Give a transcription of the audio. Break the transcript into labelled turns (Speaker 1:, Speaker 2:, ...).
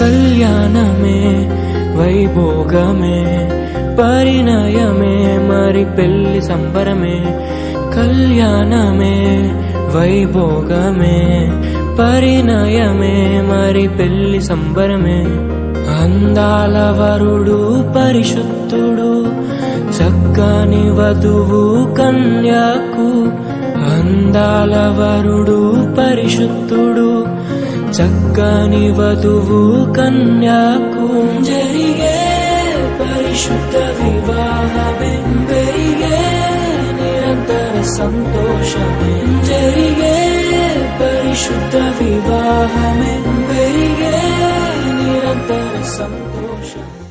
Speaker 1: కళ్యాణమే వైభోగమే పరిణయమే మరి పెళ్లి సంబరమే కళ్యాణమే వైభోగమే పరిణయమే మరి పెళ్లి సంబరమే అందాల వరుడు పరిశుద్ధుడు చక్కని వధువు కన్యాకు అందాల వరుడు పరిశుద్ధుడు చక్కని వధువు కన్యాకు జరిగే పరిశుద్ధ వివాహమే పెరిగే నిరంతర సంతోషమే జరిగే పరిశుద్ధ వివాహమే పెరిగే నిరంతర సంతోషమే.